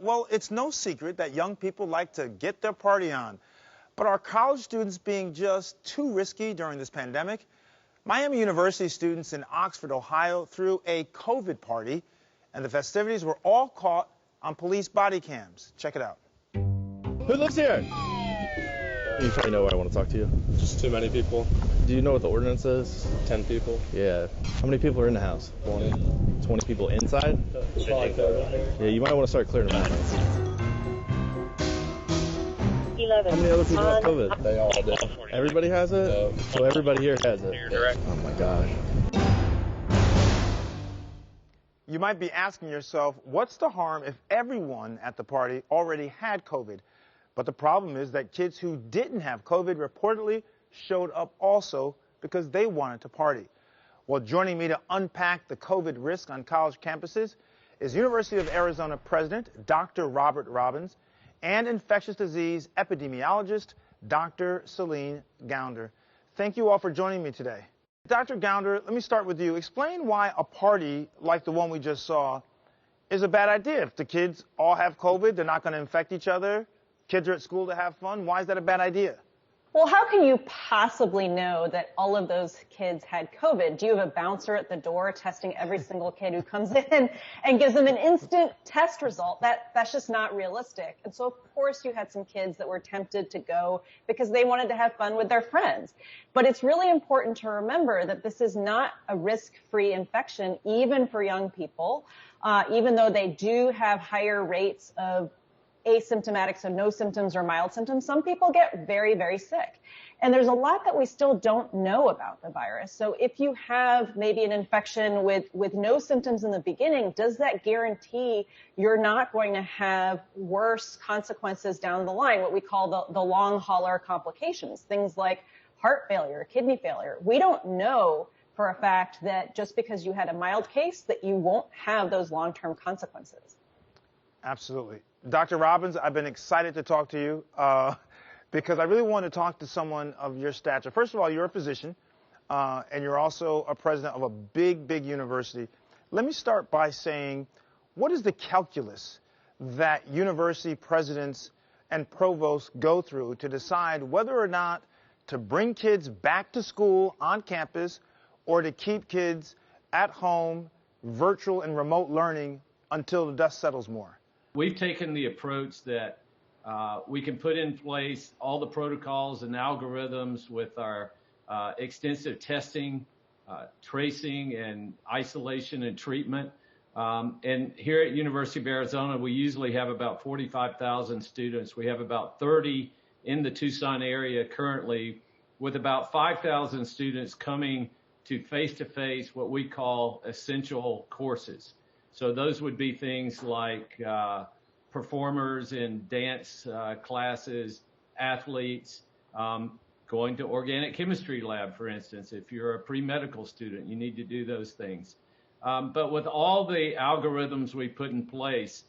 Well, it's no secret that young people like to get their party on. But are college students being just too risky during this pandemic? Miami University students in Oxford, Ohio, threw a COVID party, and the festivities were all caught on police body cams. Check it out. Who lives here? You probably know where I want to talk to you. Just too many people. Do you know what the ordinance is? 10 people. Yeah. How many people are in the house? 20. 20 people inside? Probably Yeah, you might want to start clearing them out. 11. How many other people have COVID? They all do. Everybody has it? No. So everybody here has it? Oh my gosh. You might be asking yourself, what's the harm if everyone at the party already had COVID? But the problem is that kids who didn't have COVID reportedly showed up also because they wanted to party. Well, joining me to unpack the COVID risk on college campuses is University of Arizona President Dr. Robert Robbins and infectious disease epidemiologist Dr. Celine Gounder. Thank you all for joining me today. Dr. Gounder, let me start with you. Explain why a party like the one we just saw is a bad idea. If the kids all have COVID, they're not going to infect each other. Kids are at school to have fun. Why is that a bad idea? Well, how can you possibly know that all of those kids had COVID? Do you have a bouncer at the door testing every single kid who comes in and gives them an instant test result? That's just not realistic. And so, of course, you had some kids that were tempted to go because they wanted to have fun with their friends. But it's really important to remember that this is not a risk-free infection, even for young people, even though they do have higher rates of asymptomatic, so no symptoms or mild symptoms. Some people get very, very sick. And there's a lot that we still don't know about the virus. So if you have maybe an infection with no symptoms in the beginning, does that guarantee you're not going to have worse consequences down the line, what we call the long hauler complications, things like heart failure, kidney failure? We don't know for a fact that just because you had a mild case that you won't have those long-term consequences. Absolutely. Dr. Robbins, I've been excited to talk to you because I really want to talk to someone of your stature. First of all, you're a physician and you're also a president of a big, big university. Let me start by saying, what is the calculus that university presidents and provosts go through to decide whether or not to bring kids back to school on campus or to keep kids at home, virtual and remote learning until the dust settles more? We've taken the approach that we can put in place all the protocols and algorithms with our extensive testing, tracing, and isolation and treatment. And here at University of Arizona, we usually have about 45,000 students. We have about 30 in the Tucson area currently, with about 5,000 students coming to face-to-face, what we call essential courses. So those would be things like performers in dance classes, athletes, going to organic chemistry lab, for instance. If you're a pre-medical student, you need to do those things. But with all the algorithms we put in place,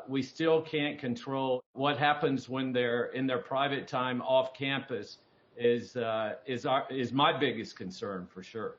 we still can't control what happens when they're in their private time off campus is my biggest concern for sure.